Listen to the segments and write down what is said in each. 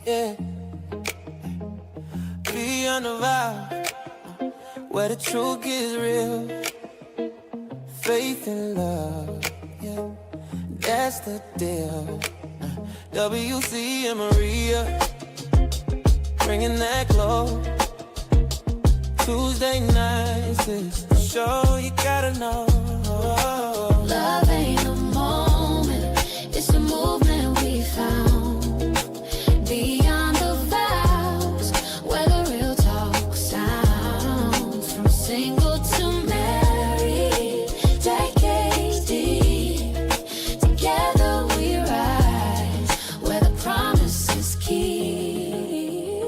yeah. Beyond the vow, where the truth gets real. Faith and love, yeah, that's the deal. WC and Maria, bringing that glow. Tuesday nights is the show you gotta know. Love ain't a moment, it's a movement we found. Beyond the vows, where the real talk sounds. From single to married, decades deep. Together we rise, where the promise is key.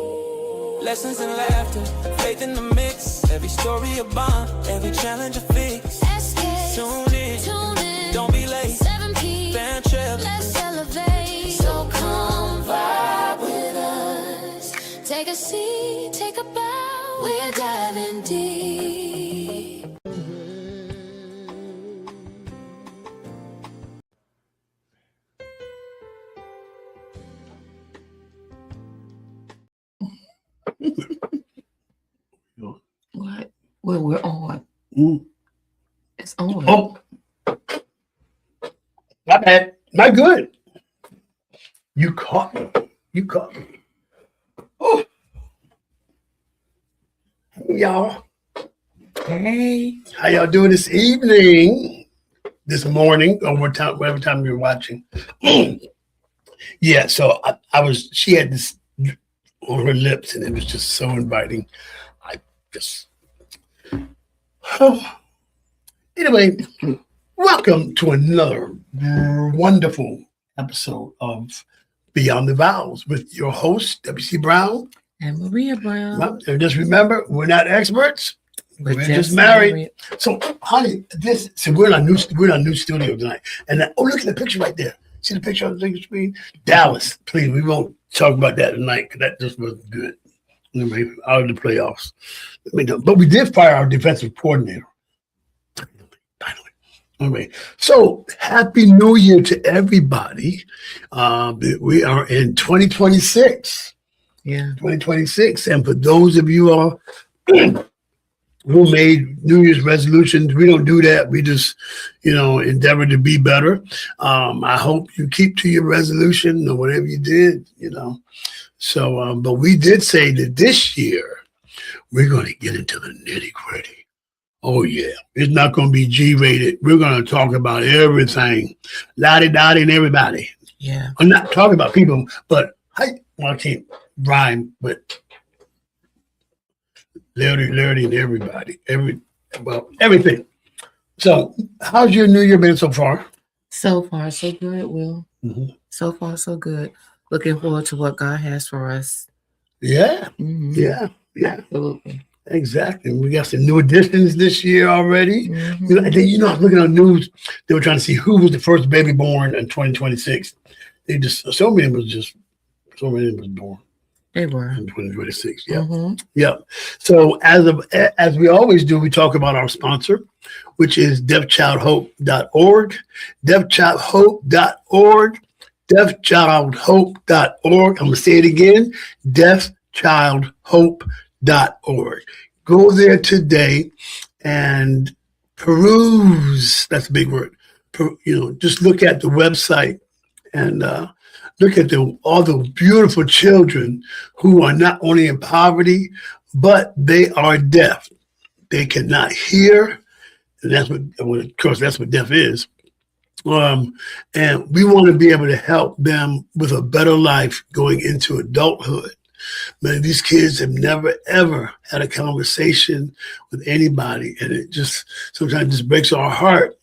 Lessons and laughter, faith in the mix. Every story a bond, every challenge a fix. SKST, Tune in, don't be late. 7 p.m. Fan trip, Let's elevate. So come vibe with us. Take a seat, take a bow. We're diving deep. What? Well, we're on. It's on. Oh, my bad. Not good. You caught me. You caught me. Oh, hey, y'all. Hey. How y'all doing this evening? This morning, or whatever time you're watching. Yeah. So I was. She had this on her lips, and it was just so inviting. I just. Oh. Anyway, welcome to another wonderful episode of Beyond the Vows with your host, W.C. Brown. And Maria Brown. Well, and just remember, we're not experts. We're just married. So, honey, we're in a new studio tonight. And look at the picture right there. See the picture on the screen? Dallas, please. We won't talk about that tonight because that just wasn't good. Out of the playoffs. But we did fire our defensive coordinator. Finally. Anyway, so happy New Year to everybody. We are in 2026. Yeah. 2026. And for those of you who made New Year's resolutions, we don't do that. We just, endeavor to be better. I hope you keep to your resolution or whatever you did, So, but we did say that this year we're going to get into the nitty gritty. Oh yeah, it's not going to be G-rated. We're going to talk about everything, lottie-dottie and everybody. Yeah. I'm not talking about people, but I can't rhyme, but Larry and everybody, everything. So, how's your New Year been so far? So far, so good, Will. Mm-hmm. So far, so good. Looking forward to what God has for us. Yeah, Mm-hmm. yeah, Absolutely. exactly. We got some new additions this year already. Mm-hmm. And then, I was looking on the news, they were trying to see who was the first baby born in 2026. So many was born They were. in 2026. Yeah. Mm-hmm. Yeah. So as we always do, we talk about our sponsor, which is deafchildhope.org, deafchildhope.org, deafchildhope.org. I'm going to say it again, deafchildhope.org. Go there today and peruse. That's a big word. Just look at the website and look at all the beautiful children who are not only in poverty, but they are deaf. They cannot hear. And that's what deaf is. And we want to be able to help them with a better life going into adulthood. Man, these kids have never, ever had a conversation with anybody. And it just sometimes just breaks our heart.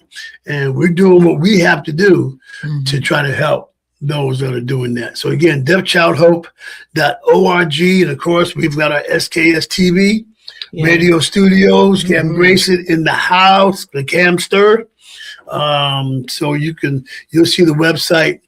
And we're doing what we have to do to try to help those that are doing that. So again, deafchildhope.org. And of course, we've got our SKST TV radio studios, Cam Grayson in the house, the Camster. So you'll see the website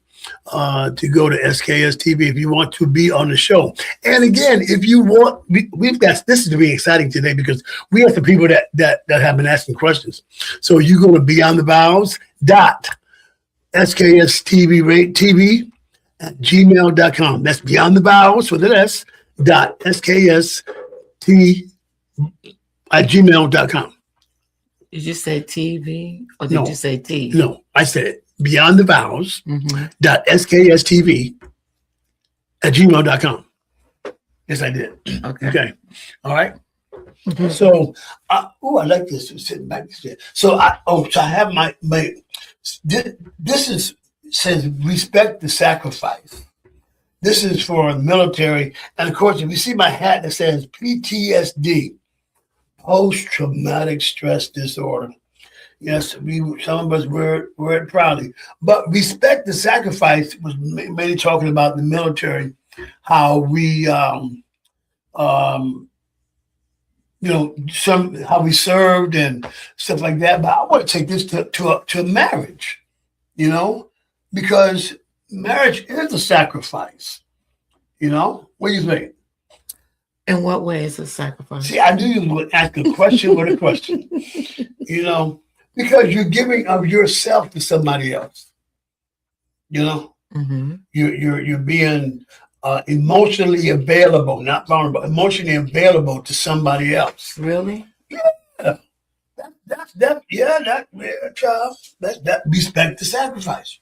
to go to SKS TV if you want to be on the show. And again, if you want, we've got, this is really exciting today because we have some people that have been asking questions. So you go to beyondthevows.skstv.com at gmail.com. That's beyond the vows with an S dot SKST at gmail.com. Did you say TV or did No. you say T? No, I said beyond the vows Mm-hmm. dot SKSTV at gmail.com. Yes, I did. Okay. Okay. All right. Mhm. So, I like this. Sitting back there. So I have my this is says respect the sacrifice. This is for the military, and of course, if you see my hat that says PTSD, post traumatic stress disorder. Yes, some of us wear it proudly, but respect the sacrifice was mainly talking about the military, how we how we served and stuff like that. But I want to take this to a marriage, because marriage is a sacrifice. What do you think? In what way is it sacrifice? See, I knew you would ask a question with a question, because you're giving of yourself to somebody else. Mm-hmm. You're being emotionally available, not vulnerable, emotionally available to somebody else. Really? Yeah. Child. That respect the sacrifice.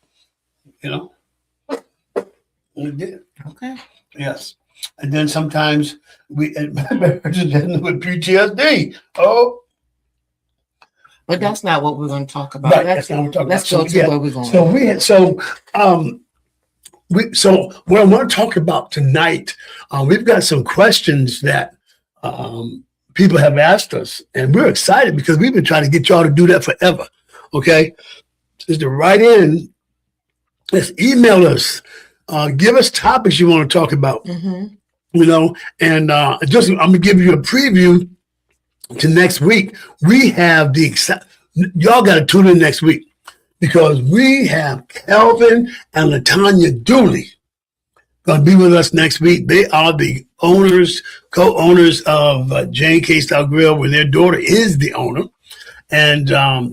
We did. Okay. Yes. And then sometimes with PTSD. Oh, But that's not what we're going to talk about. right. That's not what we're talking Let's about. go to where we're going. So what I want to talk about tonight, we've got some questions that people have asked us, and we're excited because we've been trying to get y'all to do that forever. Okay, just to write in, let's email us, give us topics you want to talk about. Mm-hmm. And just I'm gonna give you a preview to next week. We have y'all got to tune in next week, because we have Kelvin and LaTanya Dooley going to be with us next week. They are the co-owners of Jane K-Style Grill, where their daughter is the owner. And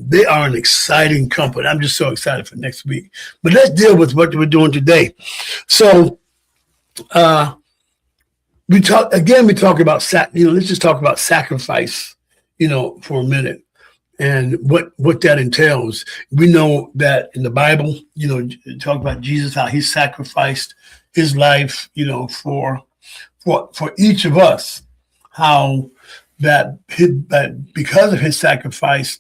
they are an exciting company. I'm just so excited for next week. But let's deal with what we're doing today. So we talk about let's just talk about sacrifice, for a minute. And what that entails. We know that in the Bible, talk about Jesus, how he sacrificed his life, for each of us, how that because of his sacrifice,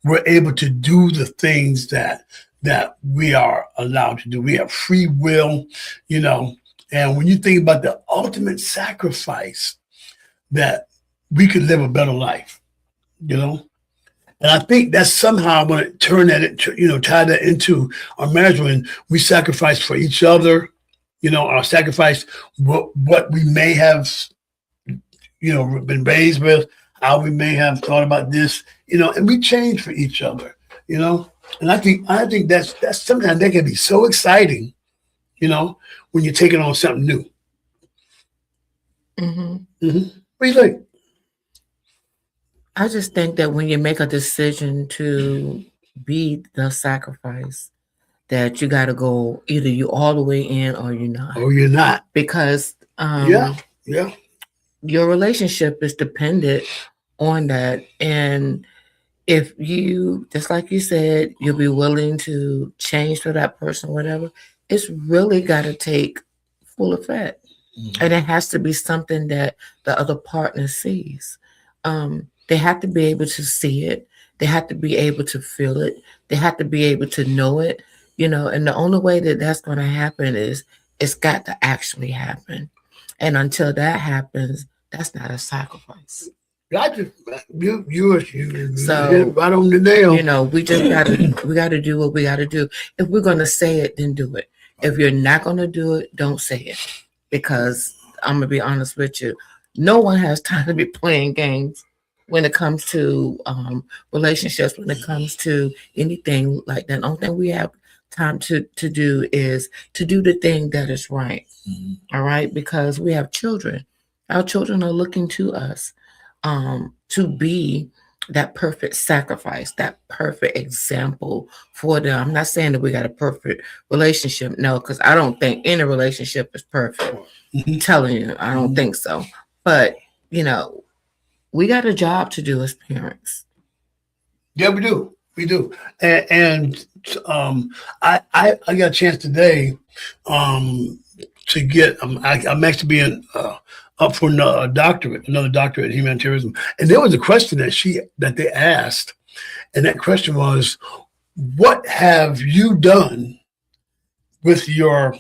we're able to do the things that we are allowed to do. We have free will, and when you think about the ultimate sacrifice, that we could live a better life, And I think that's somehow when it turn that into, tie that into our marriage, when we sacrifice for each other, our sacrifice, what we may have, been raised with, how we may have thought about this, and we change for each other, And I think that's sometimes that can be so exciting, when you're taking on something new. Mm-hmm. Mm-hmm. What do you think? I just think that when you make a decision to be the sacrifice, that you got to go, either you all the way in or you're not. Oh, you're not. Because Yeah. your relationship is dependent on that. And if you, just like you said, you'll be willing to change for that person, whatever, it's really got to take full effect. Mm-hmm. And it has to be something that the other partner sees. They have to be able to see it. They have to be able to feel it. They have to be able to know it, and the only way that that's going to happen is it's got to actually happen. And until that happens, that's not a sacrifice. Gotcha. You So, hit it right on the nail. We just gotta do what we gotta do. If we're gonna say it, then do it. If you're not gonna do it, don't say it. Because I'm gonna be honest with you, no one has time to be playing games when it comes to relationships, when it comes to anything like that. The only thing we have time to do is to do the thing that is right. Mm-hmm. All right, because we have children. Our children are looking to us to be that perfect sacrifice, that perfect example for them. I'm not saying that we got a perfect relationship, no, because I don't think any relationship is perfect. Mhm. Telling you, I don't Mhm. think so. But you know, we got a job to do as parents. Yeah, we do. We do. And I got a chance today to get, I'm actually being up for a doctorate, another doctorate in humanitarianism. And there was a question that they asked. And that question was, what have you done with your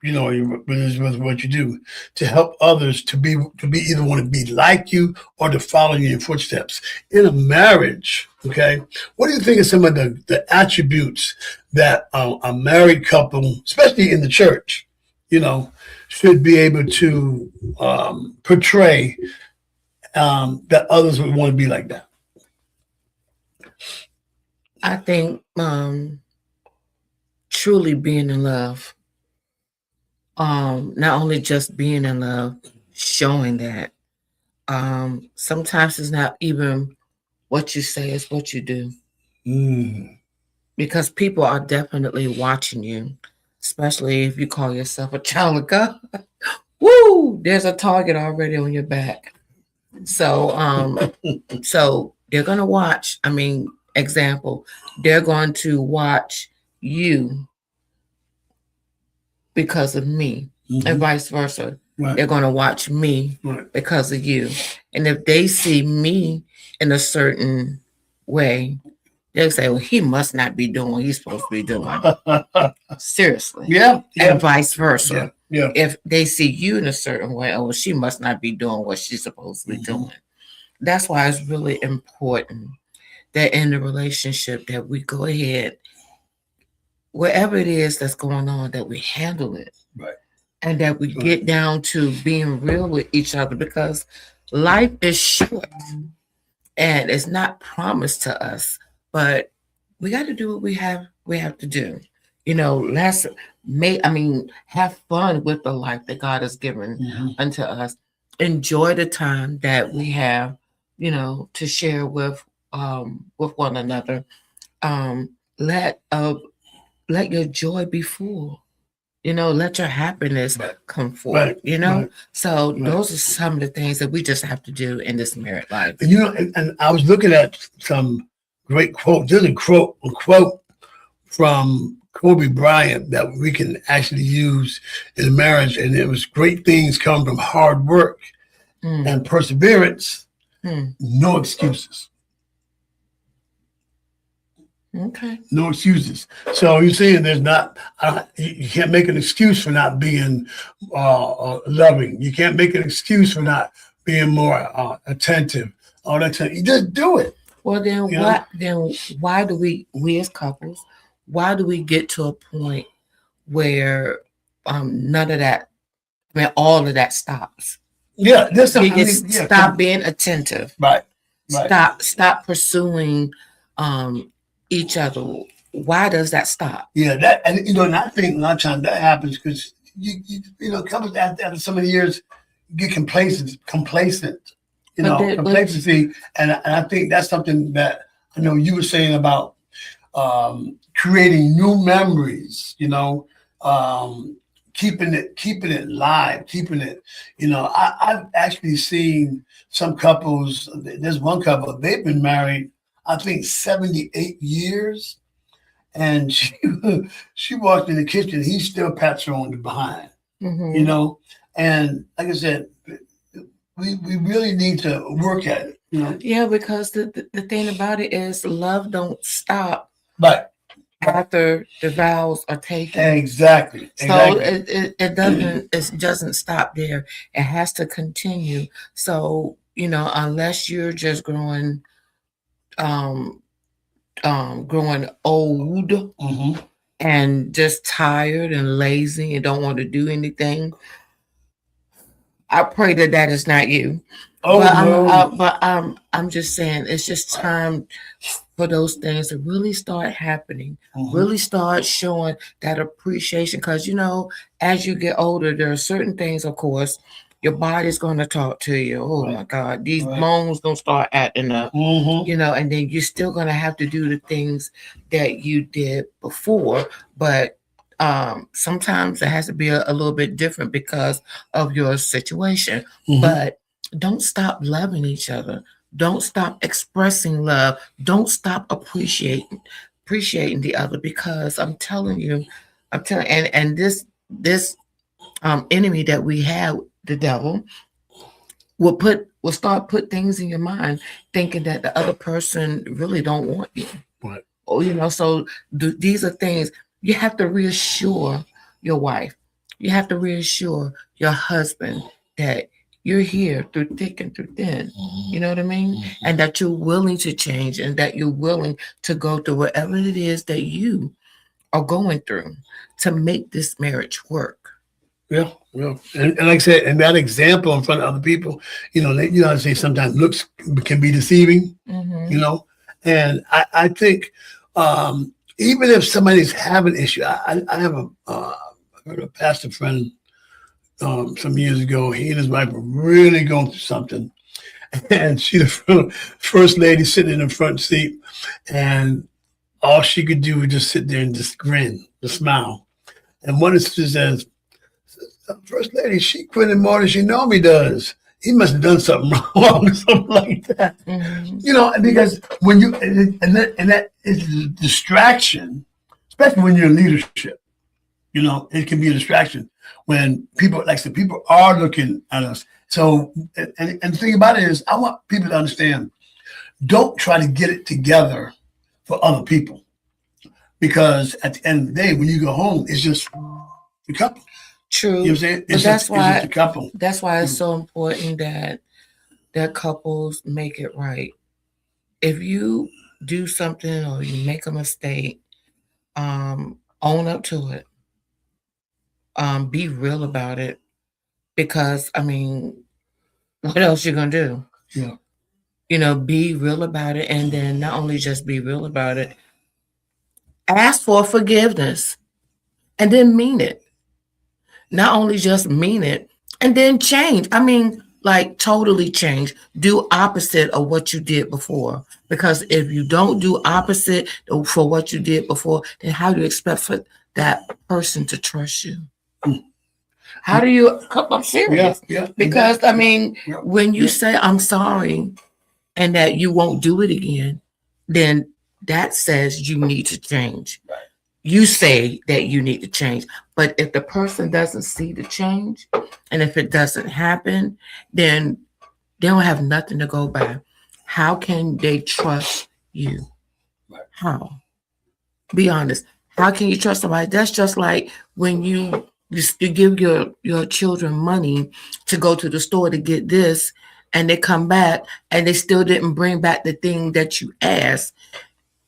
with what you do to help others to be either want to be like you or to follow in your footsteps in a marriage? Okay, what do you think of some of the attributes that a married couple, especially in the church, should be able to portray, that others would want to be like that? I think truly being in love, not only just being in love, showing that. Sometimes it's not even what you say, it's what you do. Mm. Because people are definitely watching you, especially if you call yourself a child of God. Woo! There's a target already on your back. So so they're gonna watch. I mean, example, they're going to watch you because of me, and vice versa. Right. They're going to watch me Right. because of you. And if they see me in a certain way, they'll say, well, he must not be doing what he's supposed to be doing. Seriously. Yeah. And vice versa. Yeah. If they see you in a certain way, oh, well, she must not be doing what she's supposed to be doing. That's why it's really important that in the relationship that we go ahead, whatever it is that's going on, that we handle it. Right. And that we get down to being real with each other, because life is short and it's not promised to us, but we got to do what we have to do. Let's have fun with the life that God has given unto us. Enjoy the time that we have, to share with one another. Let your joy be full. Let your happiness come forth. Right. So those are some of the things that we just have to do in this married life. And I was looking at some great quotes. There's a quote from Kobe Bryant that we can actually use in marriage, and it was, great things come from hard work and perseverance. No excuses. Okay. No excuses. So you're saying you can't make an excuse for not being loving. You can't make an excuse for not being more attentive. All that time, you just do it. Well, then why do we as couples, why do we get to a point where none of that, all of that stops? Yeah, Stop being attentive. Right. Stop pursuing each other. Why does that stop? Yeah, and I think a lot of times that happens because couples after so many years get complacent. Complacency, and I think that's something that I know you were saying about creating new memories. Keeping it live, keeping it. I've actually seen some couples. There's one couple. They've been married, I think, 78 years. And she walked in the kitchen. He still pats her on the behind, And like I said, we really need to work at it, Yeah, because the thing about it is love don't stop. Right. After the vows are taken. Exactly. So it doesn't stop there. It has to continue. So, unless you're just growing old and just tired and lazy and don't want to do anything, I pray that is not you. I'm just saying, it's just time for those things to really start happening, really start showing that appreciation. Because as you get older, there are certain things, of course, Your body's going to talk to you. Oh Right. my God, these Right. bones gonna start acting up. Mm-hmm. You know, and then you're still gonna have to do the things that you did before, but sometimes it has to be a little bit different because of your situation. Mm-hmm. But don't stop loving each other. Don't stop expressing love. Don't stop appreciating the other, because I'm telling, and this enemy that we have, the devil, will start put things in your mind, thinking that the other person really don't want you. Right. Oh, you know, so these are things you have to reassure your wife. You have to reassure your husband that you're here through thick and through thin. You know what I mean? And that you're willing to change, and that you're willing to go through whatever it is that you are going through to make this marriage work. Yeah, yeah, and like I said, and that example in front of other people, I say sometimes looks can be deceiving, Mm-hmm. and I think even if somebody's having an issue, I have I heard a pastor friend some years ago. He and his wife were really going through something, and she the first lady sitting in the front seat, and all she could do was just sit there and just grin, just smile. And one of the sisters says, "First lady, she quitting more than she normally does. He must have done something wrong," or something like that. Because when you and that is a distraction, especially when you're in leadership. It can be a distraction when people, like I said, people are looking at us. So, and the thing about it is, I want people to understand: don't try to get it together for other people, because at the end of the day, when you go home, it's just a couple. True. You know what I'm saying? But that's it's just a couple. That's why it's so important that couples make it right. If you do something or you make a mistake, own up to it. Be real about it, because I mean, what else you gonna do? Yeah. Be real about it, and then not only just be real about it, ask for forgiveness, and then mean it. Not only just mean it, and then change. I mean, like totally change. Do opposite of what you did before. Because if you don't do opposite for what you did before, then how do you expect for that person to trust you? How do you? I'm serious. Yeah. Because I mean, Yeah. when you say I'm sorry and that you won't do it again, then that says you need to change. You say that you need to change. But if the person doesn't see the change, and if it doesn't happen, then they don't have nothing to go by. How can they trust you? How? Be honest. How can you trust somebody? That's just like when you give your children money to go to the store to get this, and they come back and they still didn't bring back the thing that you asked.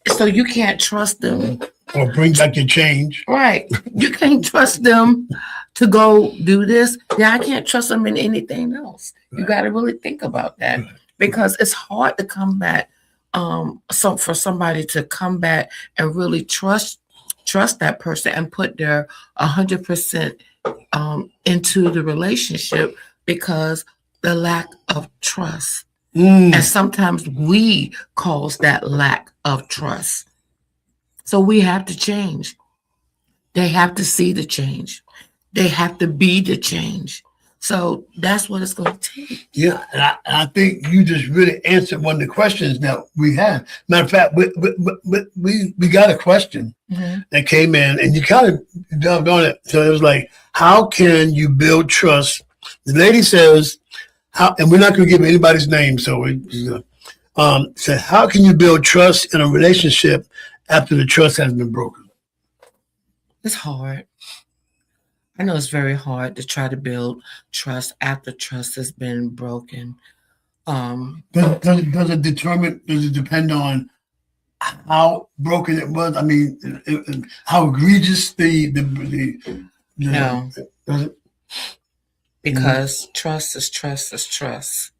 So you can't trust them. Or bring back your change. Right. You can't trust them to go do this. Yeah, I can't trust them in anything else. You got to really think about that, because it's hard to come back. So for somebody to come back and really trust that person and put their 100% into the relationship, because the lack of trust. And sometimes we cause that lack of trust. So we have to change. They have to see the change. They have to be the change. So that's what it's going to take. Yeah, and I think you just really answered one of the questions that we had. Matter of fact, we got a question that came in, and you kind of delved on it. So it was like, how can you build trust? The lady says, how, and we're not going to give anybody's name, so we said, how can you build trust in a relationship after the trust has been broken? It's hard. I know it's very hard to try to build trust after trust has been broken. Does it depend on how broken it was? I mean, how egregious No. Does it? Because trust is trust is trust.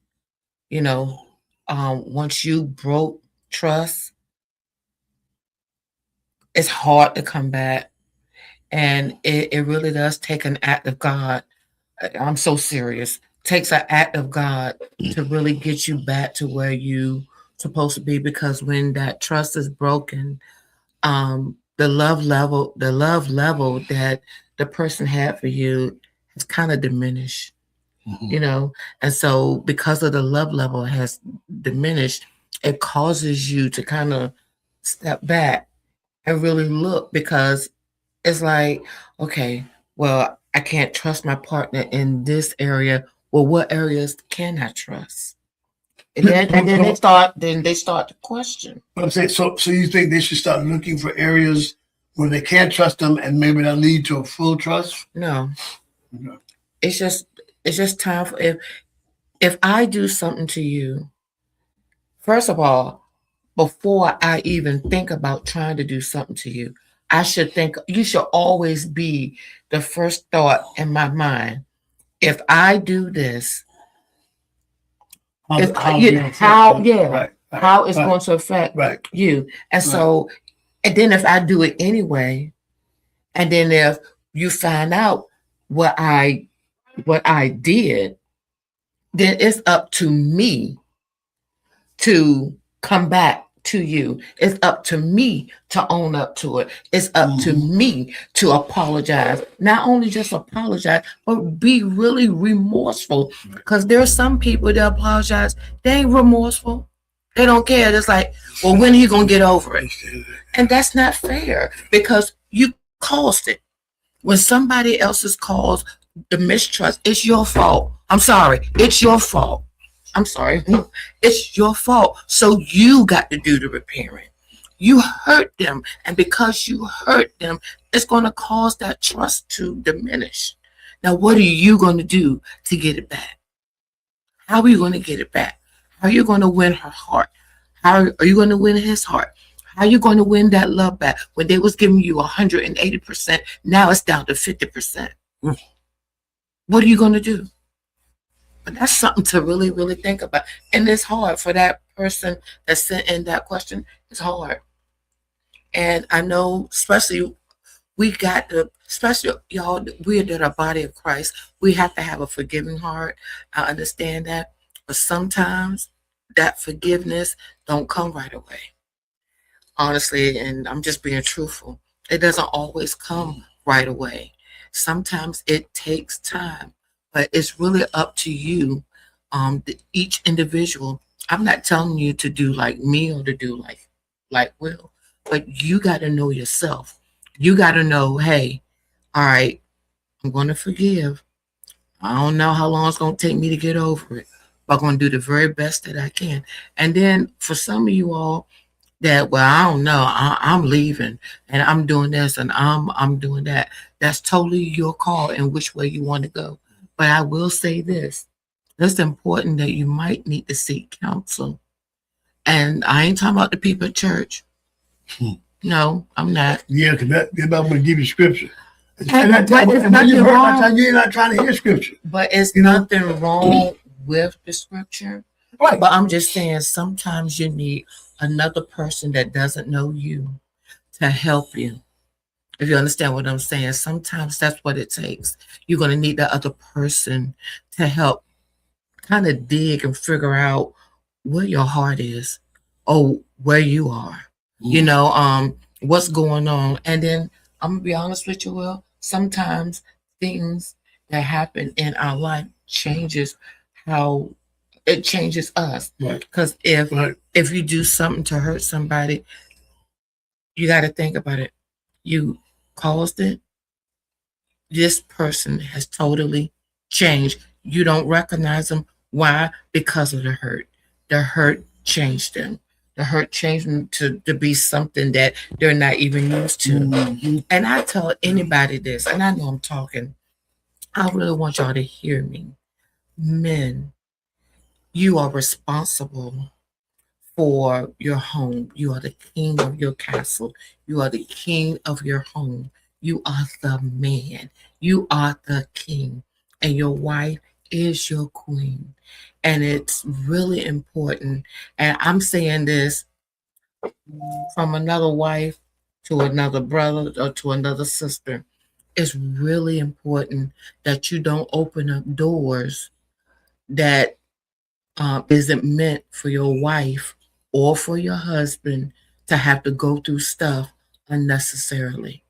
Once you broke trust, it's hard to come back. And it really does take an act of God. I'm so serious. takes an act of God to really get you back to where you supposed to be, because when that trust is broken, the love level that the person had for you has kind of diminished, you know. And so because of the love level has diminished, it causes you to kind of step back and really look, because it's like, okay, well, I can't trust my partner in this area. Well, what areas can I trust? And then they start to question. But I'm saying, so you think they should start looking for areas where they can't trust them, and maybe that lead to a full trust? No, Okay. it's just time for, if I do something to you, first of all, before I even think about trying to do something to you, I should think, you should always be the first thought in my mind. If I do this, how it's going to affect you. And so, and then if I do it anyway, and then if you find out what I did, then it's up to me to come back to you. It's up to me to own up to it. It's up to me to apologize. Not only just apologize, but be really remorseful. Because there are some people that apologize, they ain't remorseful. They don't care. It's like, well, when are you going to get over it? And that's not fair, because you caused it. When somebody else's caused the mistrust, it's your fault. I'm sorry. It's your fault. I'm sorry. It's your fault. So you got to do the repairing. You hurt them. And because you hurt them, it's going to cause that trust to diminish. Now, what are you going to do to get it back? How are you going to get it back? How are you going to win her heart? How are you going to win his heart? How are you going to win that love back? When they was giving you 180%, now it's down to 50%. What are you going to do? But that's something to really, really think about. And it's hard for that person that sent in that question. It's hard. And I know, especially especially y'all, we're in a body of Christ. We have to have a forgiving heart. I understand that. But sometimes that forgiveness don't come right away. Honestly, and I'm just being truthful. It doesn't always come right away. Sometimes it takes time, but it's really up to you, each individual. I'm not telling you to do like me or to do like Will, but you got to know yourself. You got to know, hey, all right, I'm going to forgive. I don't know how long it's going to take me to get over it, but I'm going to do the very best that I can. And then for some of you all that, well, I don't know, I'm leaving and I'm doing this and I'm doing that. That's totally your call and which way you want to go. But I will say this. It's important that you might need to seek counsel. And I ain't talking about the people at church. No, I'm not. Yeah, because they're not going to give you scripture. And you're not trying to hear scripture. But it's nothing wrong with the scripture. Right. But I'm just saying, sometimes you need another person that doesn't know you to help you. If you understand what I'm saying, sometimes that's what it takes. You're going to need that other person to help kind of dig and figure out where your heart is or where you are, what's going on. And then I'm gonna be honest with you, Will, sometimes things that happen in our life changes how it changes us. Because if you do something to hurt somebody, you got to think about it. You caused it. This person has totally changed. You don't recognize them. Why? Because of the hurt. The hurt changed them. The hurt changed them to be something that they're not even used to. Mm-hmm. And I tell anybody this, and I know I'm talking, I really want y'all to hear me. Men, you are responsible for your home. You are the king of your castle. You are the king of your home. You are the man. You are the king. And your wife is your queen. And it's really important. And I'm saying this from another wife to another brother or to another sister. It's really important that you don't open up doors that isn't meant for your wife or for your husband to have to go through stuff unnecessarily.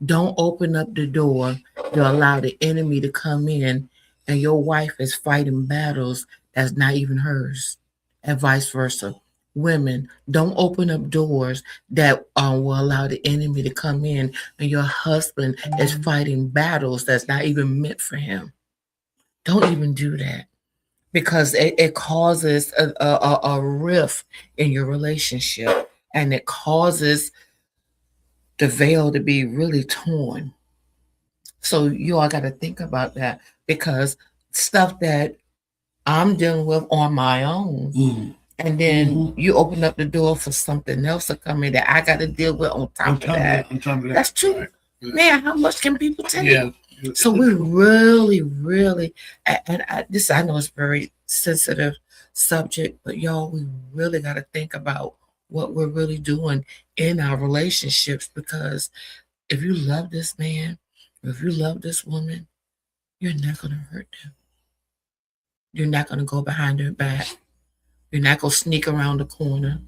Don't open up the door to allow the enemy to come in and your wife is fighting battles that's not even hers, and vice versa. Women, don't open up doors that will allow the enemy to come in and your husband is fighting battles that's not even meant for him. Don't even do that because it causes a rift in your relationship and it causes the veil to be really torn. So you all got to think about that because stuff that I'm dealing with on my own, and then you open up the door for something else to come in that I got to deal with on top of that. That's true. Right. Man, how much can people take? Yeah. So we really, really, and I know it's a very sensitive subject, but y'all, we really got to think about what we're really doing in our relationships because if you love this man, if you love this woman, you're not going to hurt them. You're not going to go behind their back. You're not going to sneak around the corner.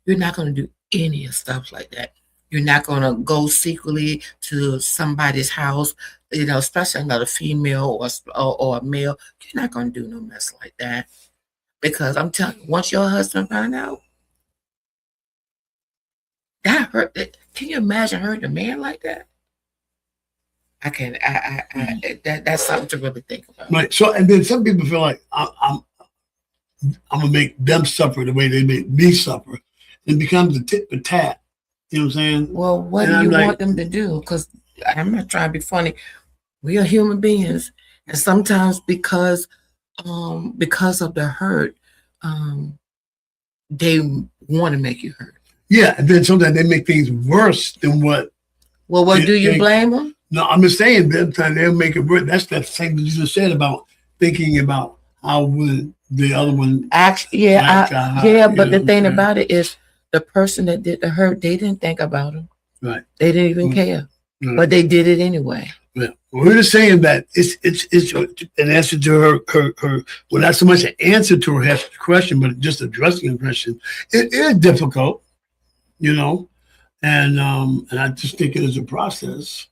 You're not going to do any of stuff like that. You're not going to go secretly to somebody's house, especially another female or a male. You're not going to do no mess like that. Because I'm telling you, once your husband find out, that hurt. Can you imagine hurting a man like that? I can't. That's something to really think about. Right. So, and then some people feel like I'm gonna make them suffer the way they make me suffer. It becomes a tit for tat. You know what I'm saying? Well, what do you want them to do? Because I'm not trying to be funny. We are human beings, and sometimes because of the hurt, they want to make you hurt. Yeah, and then sometimes they make things worse than what. Well, what do you blame them? No, I'm just saying that they'll make it worse. That's that same that you just said about thinking about how would the other one actually. But the thing about it is, the person that did the hurt, they didn't think about him. Right. They didn't even care, but they did it anyway. Yeah. Well, we're just saying that it's an answer to her. Well, not so much an answer to her question, but just addressing the question. It is difficult, and I just think it is a process,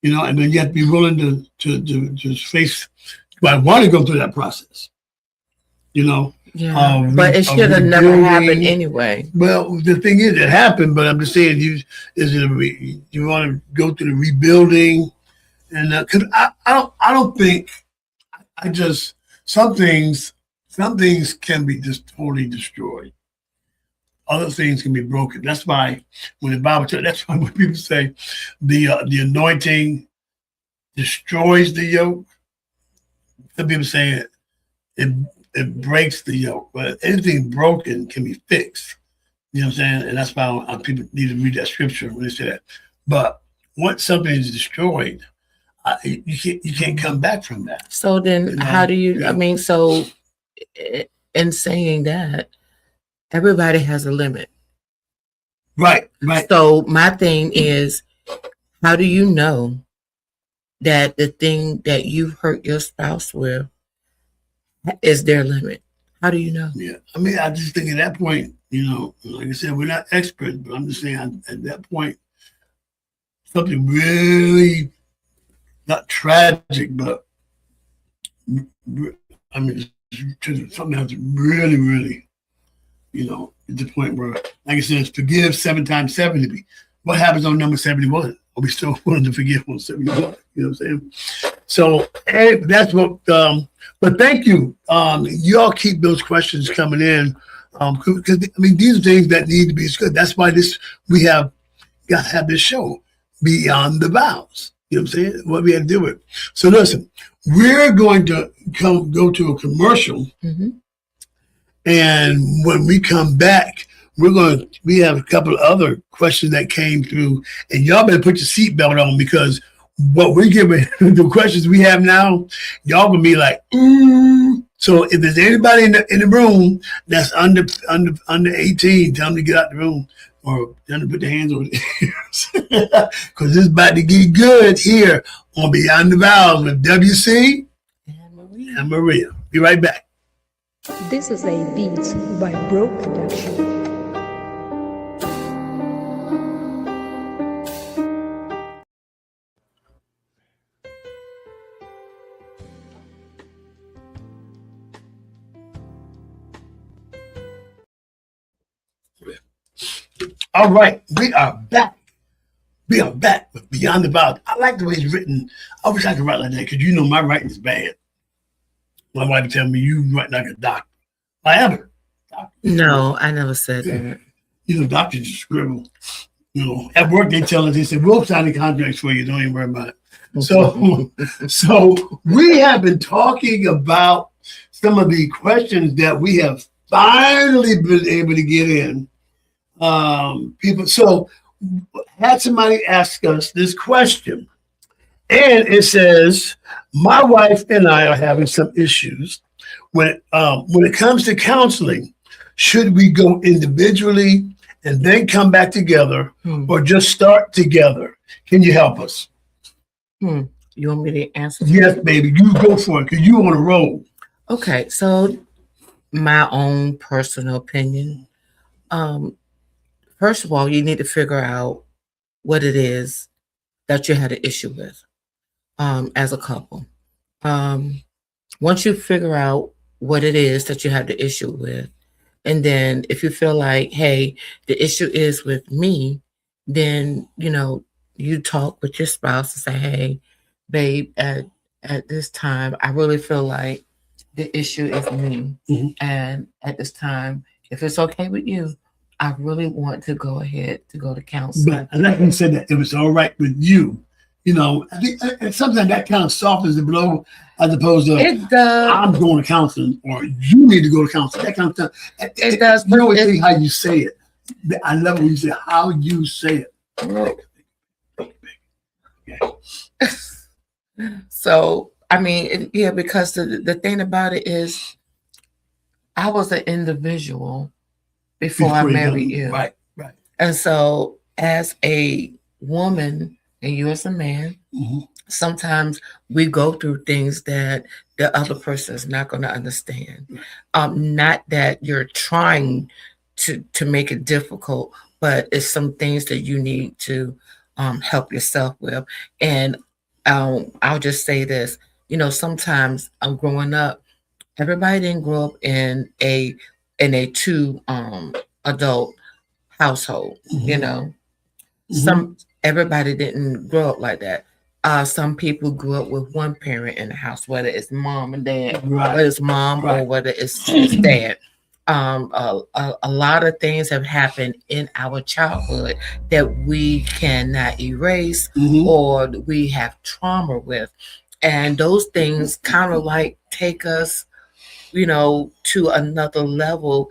and then you have to be willing to face. But I want to go through that process, Yeah, but it should have never happened anyway. Well, the thing is, it happened, but I'm just saying, you want to go through the rebuilding, and because I don't think some things can be just totally destroyed. Other things can be broken. That's why when the Bible says, that's why when people say the anointing destroys the yoke, some people say it breaks the yoke, but anything broken can be fixed. You know what I'm saying? And that's why people need to read that scripture when they say that. But once something is destroyed, you can't come back from that. So then how do you, so in saying that, everybody has a limit. Right. So my thing is, how do you know that the thing that you hurt your spouse with is their limit? How do you know? Yeah, I just think at that point, like I said, we're not experts, but I'm just saying at that point, something really not tragic, but something has to really, really, at the point where, like I said, it's forgive 7 times 70. What happens on number 71? Are we still willing to forgive on 71? You know what I'm saying? So that's what. But thank you. Y'all keep those questions coming in because these are things that need to be discussed. That's why we have got to have this show beyond the vows. You know what I'm saying? What we have to do with. So listen, we're going to go to a commercial, and when we come back, we have a couple of other questions that came through, and y'all better put your seatbelt on because what we're giving, the questions we have now, y'all gonna be like, ooh. So if there's anybody in the room that's under 18, tell them to get out the room or tell them to put their hands on their ears. Because it's about to get good here on Beyond the Vows with WC and Maria. Be right back. This is a Beats by Bro production. All right, we are back. We are back with Beyond the Vows. I like the way it's written. I wish I could write like that because you know my writing is bad. My wife tell me you write like a doctor. I am. No, I never said that. You know, doctors just scribble. You know, at work they tell us, they say, we'll sign the contracts for you. Don't even worry about it. So we have been talking about some of the questions that we have finally been able to get in. People, so had somebody ask us this question, and it says, "My wife and I are having some issues. When it comes to counseling, should we go individually and then come back together, or just start together? Can you help us?" You want me to answer? Yes, baby, you go for it because you on a roll. Okay, so my own personal opinion. First of all, you need to figure out what it is that you had an issue with as a couple. Once you figure out what it is that you have the issue with, and then if you feel like, hey, the issue is with me, then you talk with your spouse and say, hey, babe, at this time, I really feel like the issue is me. And at this time, if it's okay with you, I really want to go ahead to go to counseling. But like you said, that it was all right with you. You know, I think and sometimes that kind of softens the blow as opposed to It does. I'm going to counseling or you need to go to counseling. That kind of stuff. It does. You always think how you say it. I love when you say how you say it. So, I mean, yeah, because the thing about it is, I was an individual before I married you. Right. And so, as a woman and you as a man, sometimes we go through things that the other person is not going to understand. Not that you're trying to make it difficult, but it's some things that you need to help yourself with. And I'll just say this, sometimes I'm growing up, everybody didn't grow up in a two adult household, everybody didn't grow up like that. Some people grew up with one parent in the house, whether it's mom and dad, whether it's mom or whether it's dad. A lot of things have happened in our childhood that we cannot erase or we have trauma with. And those things kind of like take us, to another level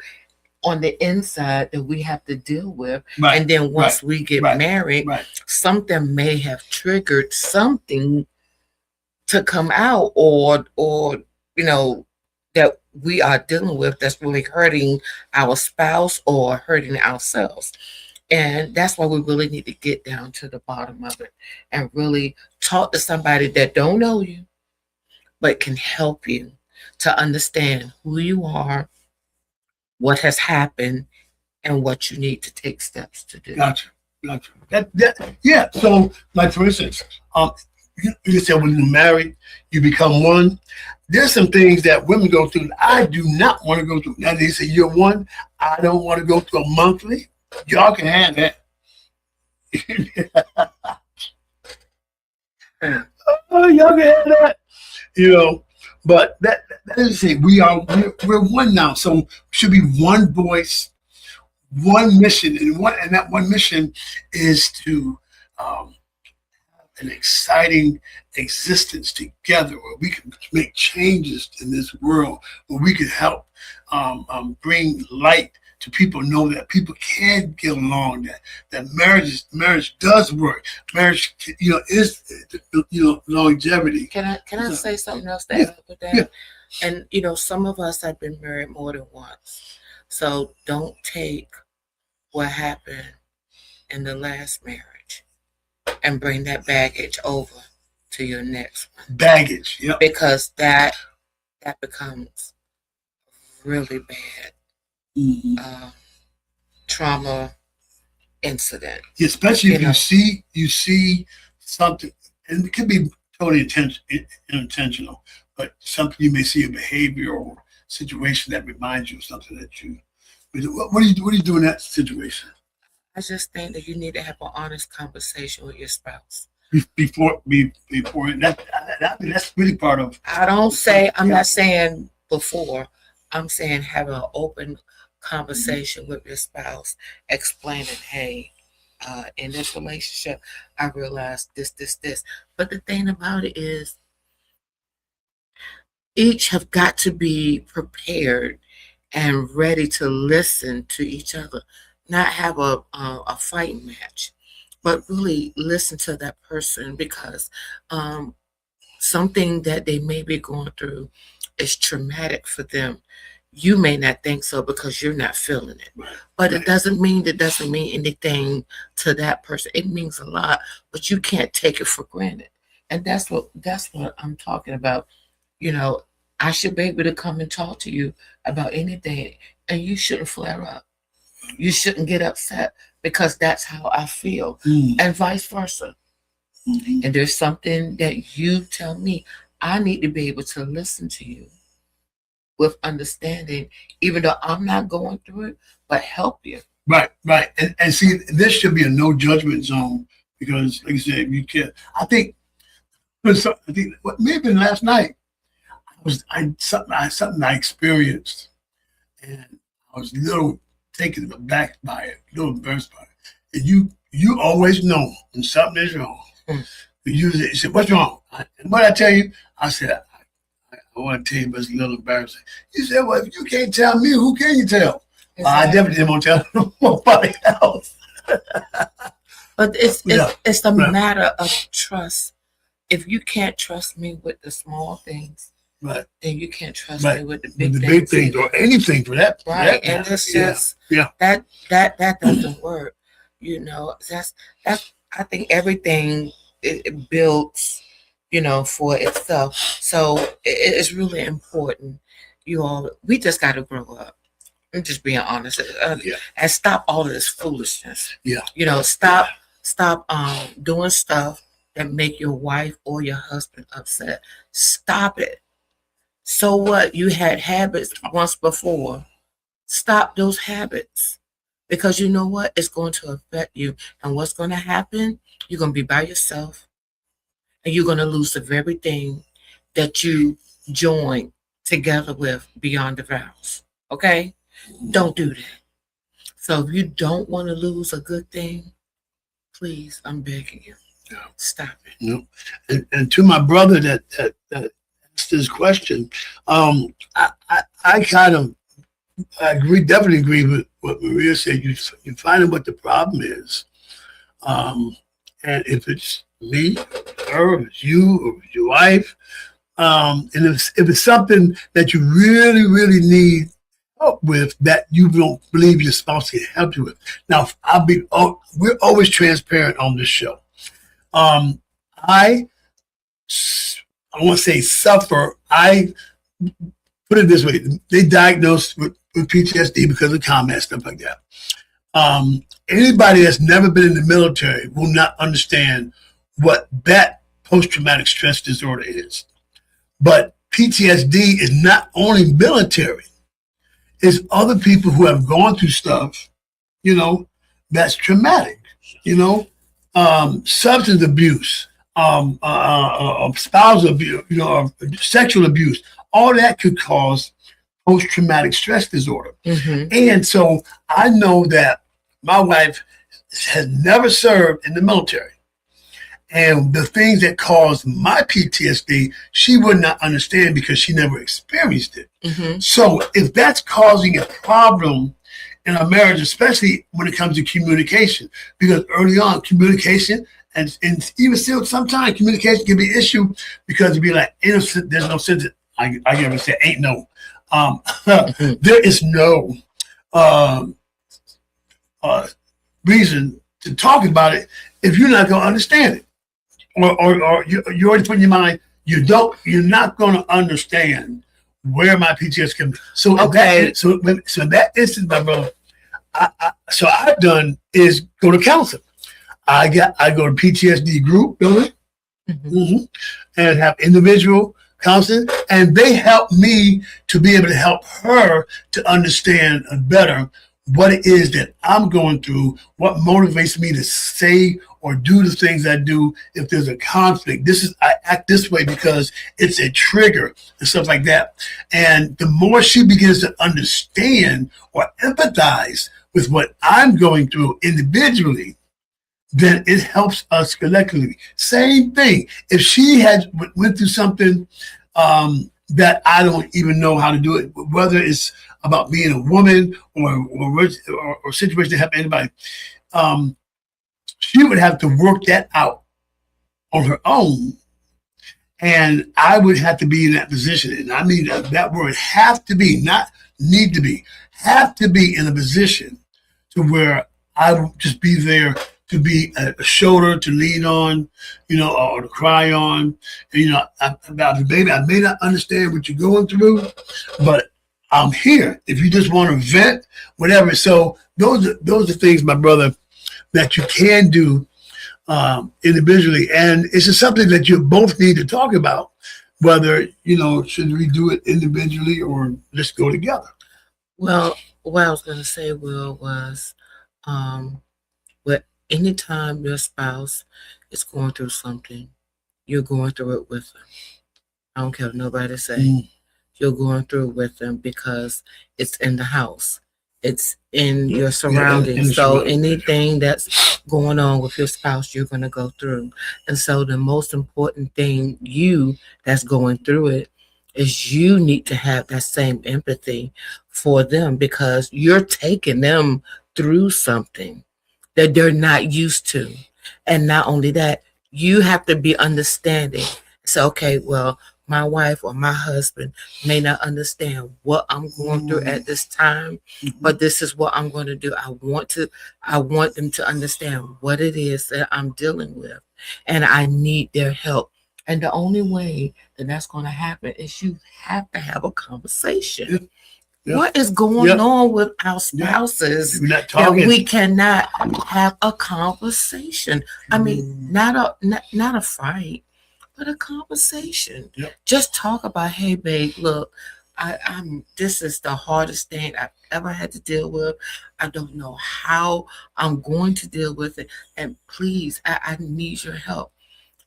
on the inside that we have to deal with. And then once we get married, something may have triggered something to come out or that we are dealing with that's really hurting our spouse or hurting ourselves. And that's why we really need to get down to the bottom of it and really talk to somebody that don't know you, but can help you to understand who you are, what has happened, and what you need to take steps to do. Gotcha. Yeah. So, like for instance, you said when you're married, you become one. There's some things that women go through that I do not want to go through. Now they say you're one. I don't want to go through a monthly. Y'all can have that. Oh, y'all can have that. But that is it. We're one now. So it should be one voice, one mission, and that one mission is to have an exciting existence together where we can make changes in this world, where we can help bring light to people, know that people can get along, that marriage does work. Marriage, is longevity. Can I say something else to add with that? Yeah. And some of us have been married more than once, so don't take what happened in the last marriage and bring that baggage over to your next one. Baggage, yeah. Because that becomes really bad Mhm. trauma incident. Especially You if know, you see something, and it could be totally unintentional, but something you may see a behavior or situation that reminds you of something that you. What do you do in that situation? I just think that you need to have an honest conversation with your spouse. Before that's really part of. I'm Yeah. not saying before, I'm saying have an open conversation with your spouse, explaining, hey, in this relationship, I realized this. But the thing about it is, each have got to be prepared and ready to listen to each other, not have a fighting match, but really listen to that person because um, something that they may be going through is traumatic for them. You may not think so because you're not feeling it, Right. but Right. it doesn't mean anything to that person. It means a lot, but you can't take it for granted. And that's what I'm talking about. You know, I should be able to come and talk to you about anything, and you shouldn't flare up. You shouldn't get upset because that's how I feel, and vice versa. Mhm. And there's something that you tell me, I need to be able to listen to you with understanding, even though I'm not going through it, but help you. Right, right, and see, this should be a no judgment zone because, like I said, you can't. I think what may have been last night was something I experienced, and I was a little taken aback by it, a little embarrassed by it. And you always know when something is wrong. Mm. You said, "What's wrong?" And what I tell you, I said, I want to tell you, but it's a little embarrassing. You said, "Well, if you can't tell me, who can you tell?" Well, I definitely didn't want to tell nobody else. But Yeah, it's a right, matter of trust. If you can't trust me with the small things, right, then you can't trust me right. with the With big the big things things either. or anything for Right. that And matter. it's Yeah, just yeah. that doesn't work. You know, that's I think everything it builds, for itself. So it's really important. You all, we just got to grow up. I'm just being honest, Yeah. and stop all of this foolishness. Yeah. Stop doing stuff that make your wife or your husband upset. Stop it. So what? You had habits once before. Stop those habits because you know what? It's going to affect you. And what's going to happen? You're going to be by yourself and you're going to lose the very thing that you joined together with beyond the vows. Okay? Don't do that. So if you don't want to lose a good thing, please, I'm begging you, Yeah. stop it. No. And to my brother that asked this question, I kind of definitely agree with what Maria said. You find out what the problem is, um, and if it's me, her, if it's you, or if it's your wife, and if it's something that you really really need help with that you don't believe your spouse can help you with. Now, we're always transparent on this show. Um, I I want to say suffer. I put it this way: they diagnosed with PTSD because of combat stuff like that. Anybody that's never been in the military will not understand what that post-traumatic stress disorder is. But PTSD is not only military; it's other people who have gone through stuff, that's traumatic. Substance abuse, spousal abuse, sexual abuse, all that could cause post-traumatic stress disorder. Mm-hmm. And so I know that my wife has never served in the military. And the things that caused my PTSD, she would not understand because she never experienced it. Mm-hmm. So if that's causing a problem in our marriage, especially when it comes to communication, because early on communication and even still sometimes communication can be an issue because it'd be like innocent. There's no sense. I never say ain't no. There is no reason to talk about it if you're not going to understand it, or you already put in your mind you're not going to understand where my PTS comes. So Okay. so in that instance, my brother, so I've done is go to counseling. I go to PTSD group building, and have individual counseling, and they help me to be able to help her to understand better what it is that I'm going through, what motivates me to say or do the things I do. If there's a conflict, I act this way because it's a trigger and stuff like that. And the more she begins to understand or empathize with what I'm going through individually, then it helps us collectively. Same thing. If she had went through something that I don't even know how to do it, whether it's about being a woman or situation to help anybody, she would have to work that out on her own, and I would have to be in that position. And I mean that word have to be, not need to be, have to be in a position to where I would just be there to be a shoulder to lean on, or to cry on. Baby, I may not understand what you're going through, but I'm here. If you just want to vent, whatever. So those are things, my brother, that you can do individually, and it's just something that you both need to talk about. Whether should we do it individually or just go together. Well, what I was going to say, Will, was anytime your spouse is going through something, you're going through it with them. I don't care what nobody say. You're going through it with them because it's in the house. It's in your surroundings. So anything that's going on with your spouse, you're going to go through. And so the most important thing, you that's going through it, is you need to have that same empathy for them, because you're taking them through something that they're not used to. And not only that, you have to be understanding. So, okay, well, my wife or my husband may not understand what I'm going through at this time, but this is what I'm going to do. I want them to understand what it is that I'm dealing with, and I need their help. And the only way that that's going to happen is you have to have a conversation. Yep. What is going on with our spouses that we cannot have a conversation? I mean, not a fight, but a conversation. Just talk about, hey, babe, look, I'm. This is the hardest thing I've ever had to deal with. I don't know how I'm going to deal with it, and please, I need your help.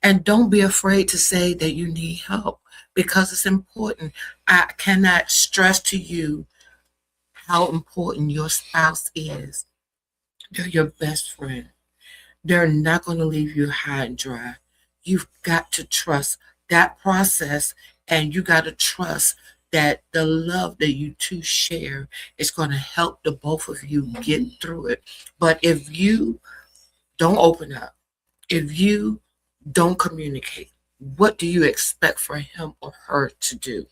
And don't be afraid to say that you need help, because it's important. I cannot stress to you how important your spouse is. They're your best friend. They're not going to leave you high and dry. You've got to trust that process, and you got to trust that the love that you two share is going to help the both of you get through it. But if you don't open up, if you don't communicate, what do you expect for him or her to do?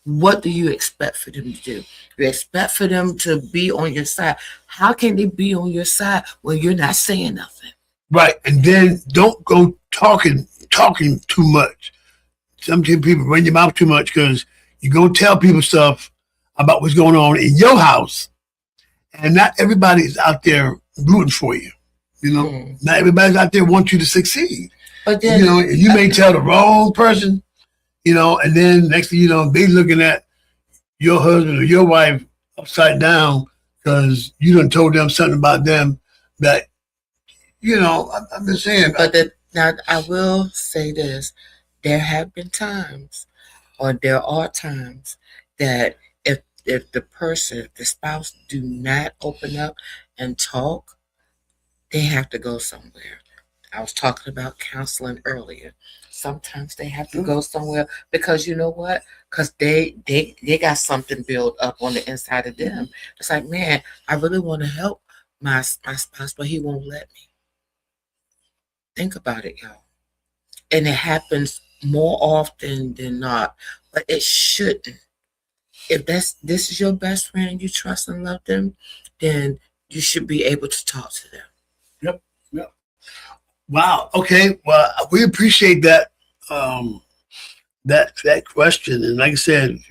What do you expect for them to do? You expect for them to be on your side. How can they be on your side when you're not saying nothing? Right. And then don't go talking too much. Some people run your mouth too much because you go tell people stuff about what's going on in your house. And not everybody is out there rooting for you. Not everybody's out there wants you to succeed. But then, you may tell the wrong person, and then next thing you know, they looking at your husband or your wife upside down because you done told them something about them that, I'm just saying. But now I will say this. There have been times, or there are times, that if the spouse do not open up and talk, they have to go somewhere. I was talking about counseling earlier. Sometimes they have to go somewhere because you know what? Because they got something built up on the inside of them. It's like, man, I really want to help my spouse, but he won't let me. Think about it, y'all. And it happens more often than not, but it shouldn't. If this is your best friend and you trust and love them, then you should be able to talk to them. Wow. Okay. Well, we appreciate that that question. And like I said, if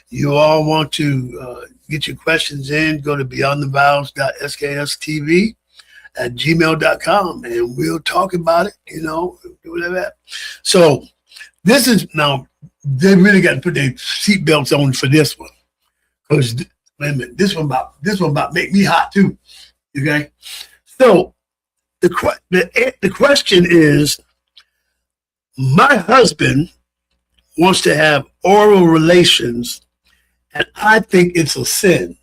you all want to get your questions in, go to beyondthevows.skstv@gmail.com and we'll talk about it, do whatever. So this is now, they really got to put their seatbelts on for this one. Because wait a minute, this one about make me hot too. Okay. So the question is, my husband wants to have oral relations and I think it's a sin.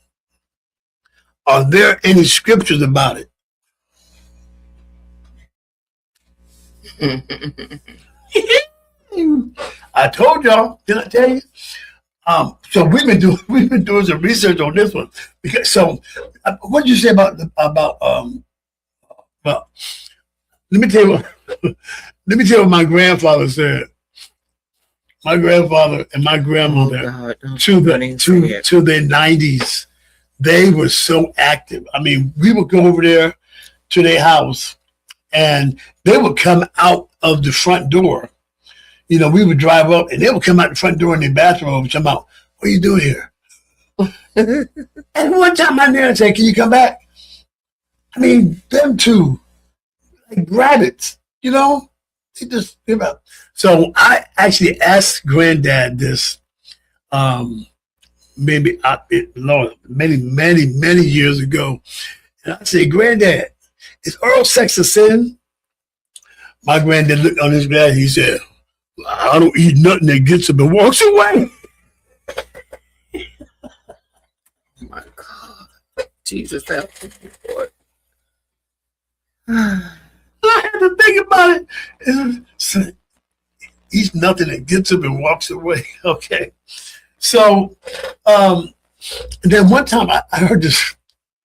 Are there any scriptures about it? I told y'all, did I tell you? So we've been doing some research on this one because what did you say about well, let me tell you what my grandfather said. My grandfather and my grandmother to their 90s, they were so active. I mean, we would go over there to their house and they would come out of the front door. We would drive up and they would come out the front door in their bathrobe and come out, what are you doing here? And one time I'm there and say, can you come back? I mean, them two, like rabbits, they just give up. So I actually asked Granddad this, many years ago. And I said, Granddad, is oral sex a sin? My granddad looked on his glass. He said, I don't eat nothing that gets up and walks away. Oh my God. Jesus help me, Lord. I had to think about it. Eats nothing that gets up and walks away. Okay. So then one time I heard this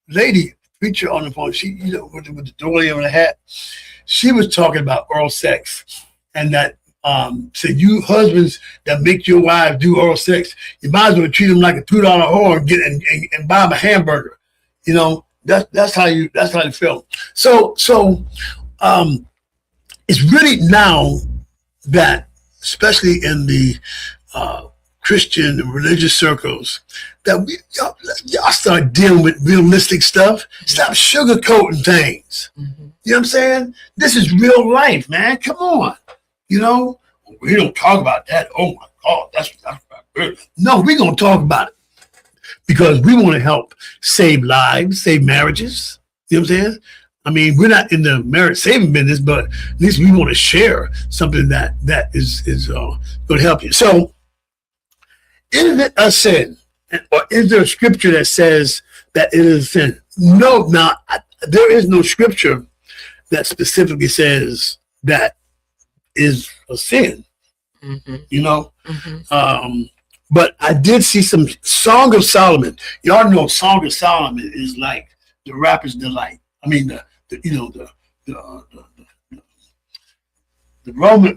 lady preacher on the phone. She, with the doily on the hat, she was talking about oral sex and that said, you husbands that make your wives do oral sex, you might as well treat them like a $2 whore and buy them a hamburger. That's how you feel. So it's really now that, especially in the Christian religious circles, that y'all start dealing with realistic stuff. Stop sugarcoating things. Mm-hmm. You know what I'm saying? This is real life, man. Come on. We don't talk about that. Oh my God, that's not good. No, we're gonna talk about it because we want to help save lives, save marriages. You know what I'm saying? I mean, we're not in the marriage saving business, but at least we want to share something that is going to help you. So, is it a sin, or is there a scripture that says that it is a sin? No, there is no scripture that specifically says that is a sin. Mm-hmm. Mm-hmm. But I did see some Song of Solomon. Y'all know Song of Solomon is like the rapper's delight. I mean, the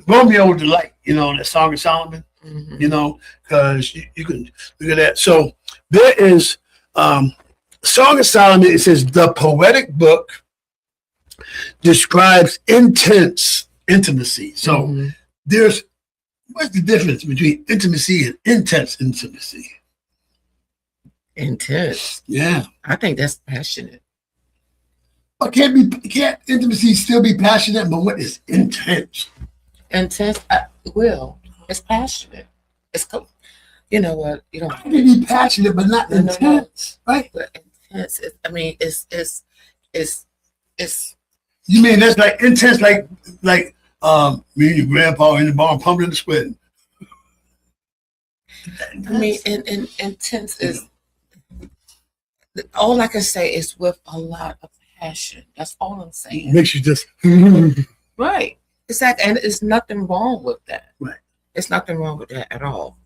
Romeo delight. That Song of Solomon. Mm-hmm. Because you can look at that. So there is Song of Solomon. It says the poetic book describes intense intimacy. So what's the difference between intimacy and intense intimacy? Intense. Yeah. I think that's passionate. But can't intimacy still be passionate? But what is intense? Intense. It's passionate. It's you know what? You don't. It can be passionate, but not intense, right? But intense. It's. You mean that's like intense, like me and your grandpa in the barn pumping and sweating? I mean, and intense is. All I can say is with a lot of passion. That's all I'm saying. Makes you just right. Exactly, and it's nothing wrong with that. Right. It's nothing wrong with that at all.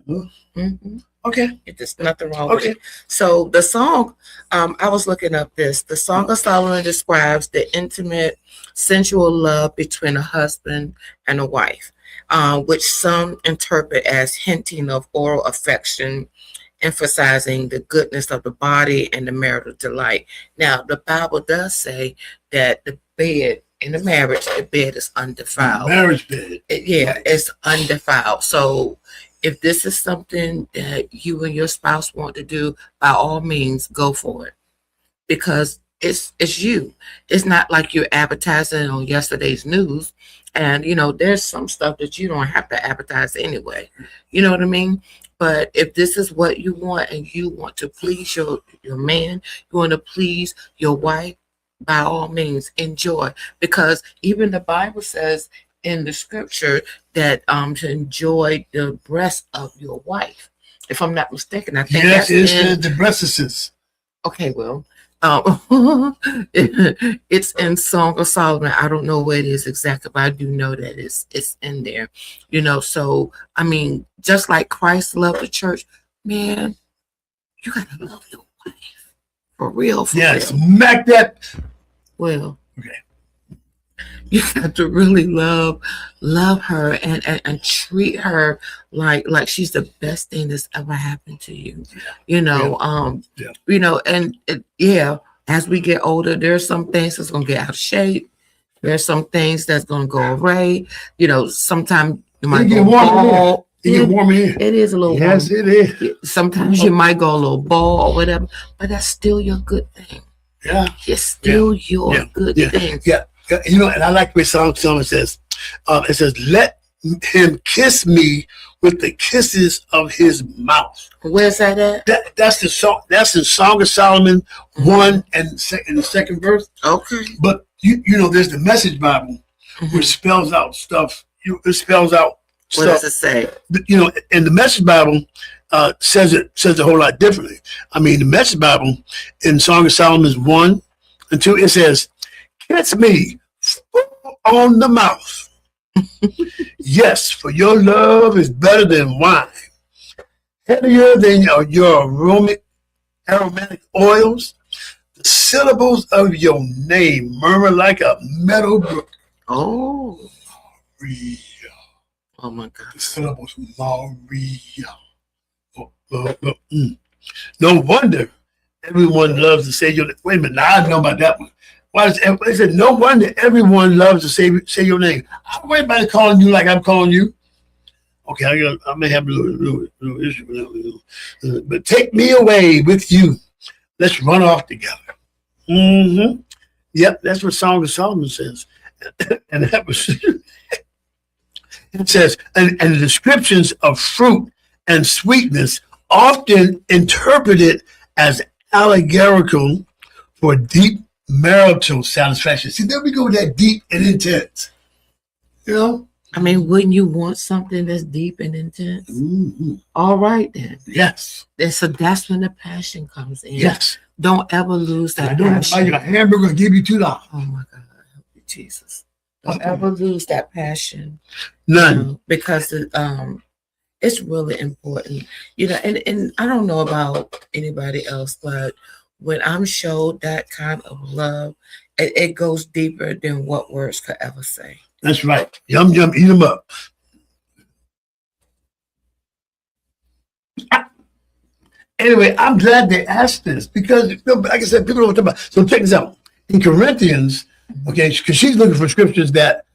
Mm-hmm. Okay. There's nothing wrong with it. So the song, I was looking up this. The Song of Solomon describes the intimate, sensual love between a husband and a wife, which some interpret as hinting of oral affection, emphasizing the goodness of the body and the marital delight. Now, the Bible does say that the bed in the marriage, the bed is undefiled. Marriage bed. Yeah, it's undefiled. So if this is something that you and your spouse want to do, by all means, go for it, because it's you. It's not like you're advertising on yesterday's news. And there's some stuff that you don't have to advertise anyway. You know what I mean? But if this is what you want and you want to please your man, you want to please your wife, by all means enjoy. Because even the Bible says in the scripture that to enjoy the breast of your wife. If I'm not mistaken, I think yes, that's it's the breasts. Okay, well, it's in Song of Solomon. I don't know where it is exactly, but I do know that it's in there. So I mean, just like Christ loved the church, man, you gotta love your wife for real. Yes, real. smack that. Well, okay. You have to really love her and treat her like she's the best thing that's ever happened to you. As we get older, there's some things that's gonna get out of shape. There's some things that's gonna go away. Sometimes you might go bald. It get warm in here. It is a little warm. Yes, it is. Sometimes you might go a little bald or whatever, but that's still your good thing. Yeah. It's still your good thing. Yeah. And I like the way Song says, it says, let him kiss me with the kisses of his mouth. Where's that at? That's the song. That's in Song of Solomon 1 and in the second verse. Okay. But there's the Message Bible, which spells out stuff. It spells out what does it say? And the Message Bible says a whole lot differently. I mean, the Message Bible in Song of Solomon 1 and 2, it says, kiss me on the mouth. Yes, for your love is better than wine, heavier than your aromatic oils. The syllables of your name murmur like a meadow brook. Oh. Maria. Oh my God. The syllables Maria. No wonder everyone loves to say your name. Wait a minute, now I know about that one. Why they said no wonder everyone loves to say your name. I don't want anybody calling you like I'm calling you. Okay, I may have a little issue, but take me away with you. Let's run off together. Mm-hmm. Yep, that's what Song of Solomon says, and that was. It says, and the descriptions of fruit and sweetness often interpreted as allegorical for deep marital satisfaction. See, there we go with that deep and intense. I mean, wouldn't you want something that's deep and intense? Mm-hmm. All right, then. Yes. And so that's when the passion comes in. Yes. Don't ever lose that I don't have to buy you a hamburger and give you $2. Oh my God, help you, Jesus. Don't ever lose that passion. None. Because it's really important. And I don't know about anybody else, but when I'm showed that kind of love, it goes deeper than what words could ever say. That's right. Yum, yum, eat them up. Anyway, I'm glad they asked this because, like I said, people don't talk about. So check this out. In Corinthians, okay, because she's looking for scriptures that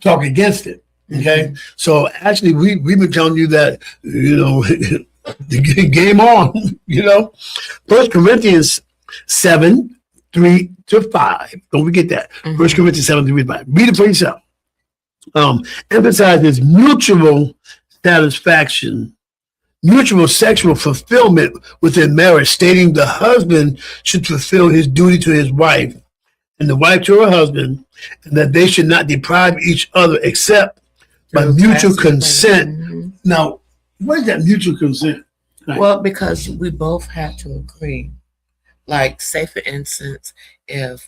talk against it. Okay, so actually, we've been telling you that the game on. 1 Corinthians 7:3-5. Don't forget that. 1 Corinthians 7:3-5. Read it for yourself. Emphasizes mutual satisfaction, mutual sexual fulfillment within marriage, stating the husband should fulfill his duty to his wife and the wife to her husband, and that they should not deprive each other except by mutual consent. Now, what is that mutual consent? Right. Well, because we both have to agree. Like, say for instance, if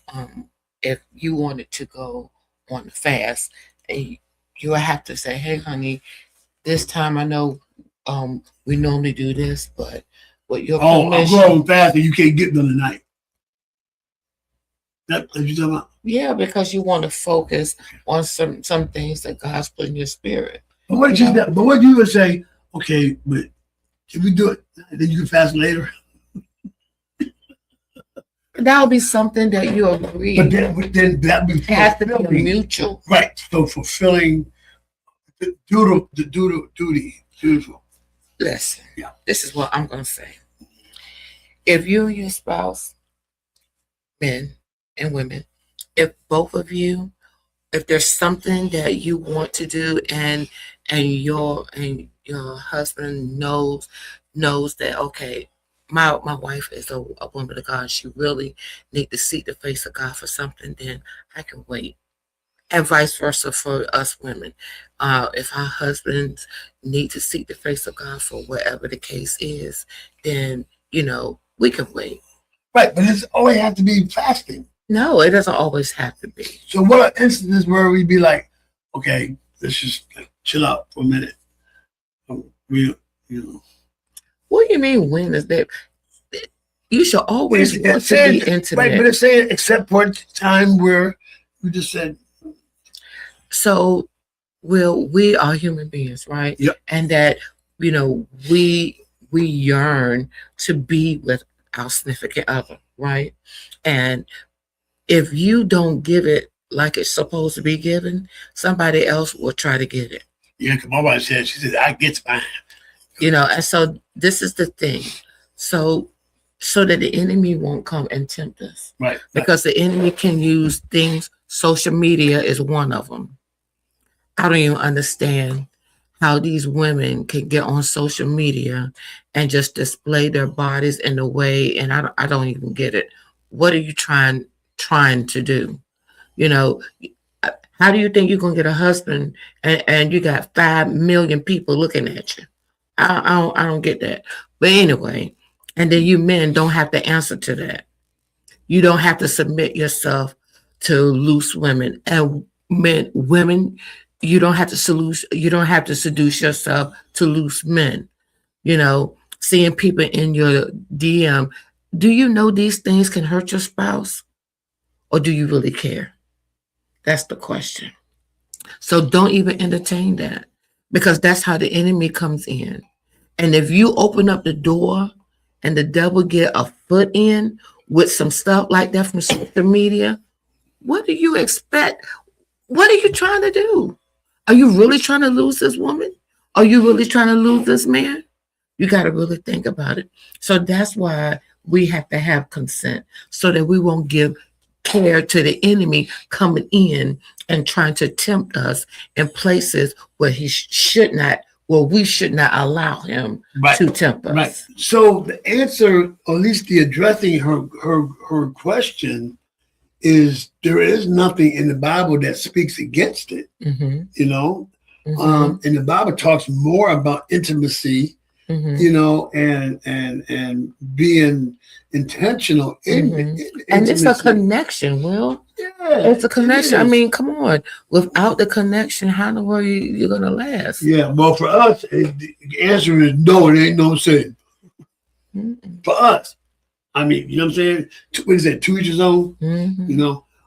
you wanted to go on a fast, you would have to say, "Hey, honey, this time I know we normally do this, but with your permission." I'm going fast and you can't get them tonight. That's what you talking about? Yeah, because you want to focus on some things that God's put in your spirit. But what you would say? Okay, but can we do it? Then you can fast later. That'll be something that you agree. But then that be It has to be a fulfilling. mutual. Right. So fulfilling the dutiful. Listen, Yeah. this is what I'm gonna say. If you and your spouse, men and women, if both of you, if there's something that you want to do and your husband knows that, okay, my wife is a woman of God, she really need to seek the face of God for something, then I can wait. And vice versa for us women. If our husbands need to seek the face of God for whatever the case is, then we can wait. Right, but it's always have to be fasting. No, it doesn't always have to be. So what are instances where we'd be like, okay, let's just chill out for a minute. What do you mean when is that? You should always want to be intimate. Right, but it's saying except for time where you just said. So, we are human beings, right? Yep. And that, we yearn to be with our significant other, right? And if you don't give it like it's supposed to be given, somebody else will try to get it. Yeah, because my wife said, she said, I get mine. And so this is the thing. So that the enemy won't come and tempt us. Right. Because the enemy can use things, social media is one of them. I don't even understand how these women can get on social media and just display their bodies in a way, and I don't even get it. What are you trying to do? How do you think you're gonna get a husband and you got 5 million people looking at you? I don't get that. But anyway, and then you men don't have to answer to that. You don't have to submit yourself to loose women, and women. You don't have to seduce yourself to loose men. Seeing people in your DM. Do you know these things can hurt your spouse? Or do you really care? That's the question. So don't even entertain that, because that's how the enemy comes in. And if you open up the door and the devil get a foot in with some stuff like that from social media, what do you expect? What are you trying to do? Are you really trying to lose this woman? Are you really trying to lose this man? You got to really think about it. So that's why we have to have consent, so that we won't give care to the enemy coming in and trying to tempt us in places where we should not allow him to tempt us. Right. So the answer, or at least the addressing her question, is there is nothing in the Bible that speaks against it. Mm-hmm. And the Bible talks more about intimacy, and being intentional in and it's a connection, Will. Yeah, it's a connection. I mean, come on. Without the connection, how in the world you're gonna last? Yeah, well, for us, the answer is no. It ain't no sin. For us, I mean, you know what I'm saying? What is that? To each his own.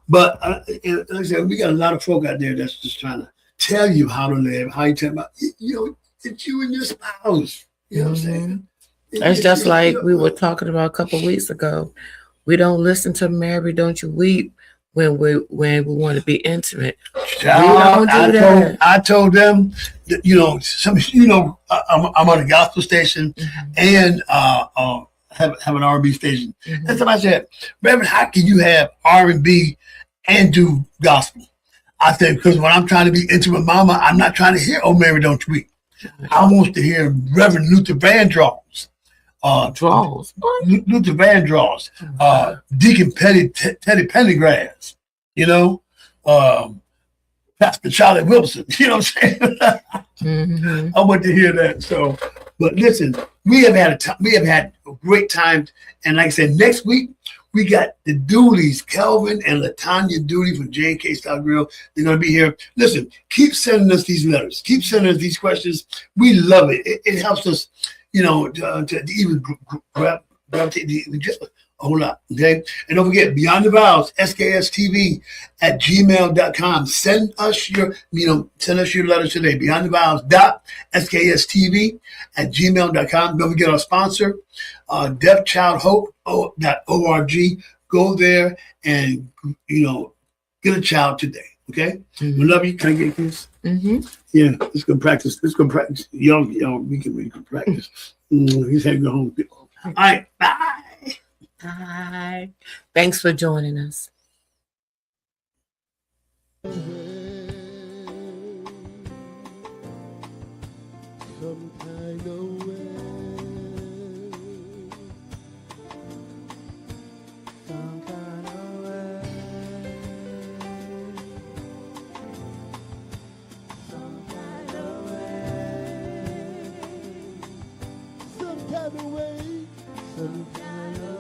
But like I said, we got a lot of folk out there that's just trying to tell you how to live, how you tell about, it's you and your spouse. You know what I'm saying? It's just like we were talking about a couple of weeks ago. We don't listen to Mary, Don't You Weep when we want to be intimate. I told them that, I'm on a gospel station and have an R&B station. That's what I said. Reverend, how can you have R&B and do gospel? I said, because when I'm trying to be intimate with Mama, I'm not trying to hear "Oh Mary, Don't You Weep." I want to hear Reverend Luther Vandross. Luther Vandross, Deacon Teddy Pendergrass, Pastor Charlie Wilson. You know what I'm saying? I want to hear that. So, but listen, we have had a great time, and like I said, next week we got the Dooleys, Kelvin and Latanya Dooley from J&K Style Grill. They're going to be here. Listen, keep sending us these letters. Keep sending us these questions. We love it. It helps us, to even gravitate. Hold up, okay? And don't forget, Beyond the Vows, SKSTV at gmail.com. Send us your letter today. Beyond the Vows .skstv at gmail.com. Don't forget our sponsor, deafchildhope.org, go there and, get a child today. Okay? We love you. Can I get this? Mm-hmm. Yeah, let's go practice. Let's go practice. Young, we can practice. He's had to go home. All right, bye. Bye. Thanks for joining us. Some kind of way. Some kind of way. Some kind of way. Some kind of way. Some kind of way.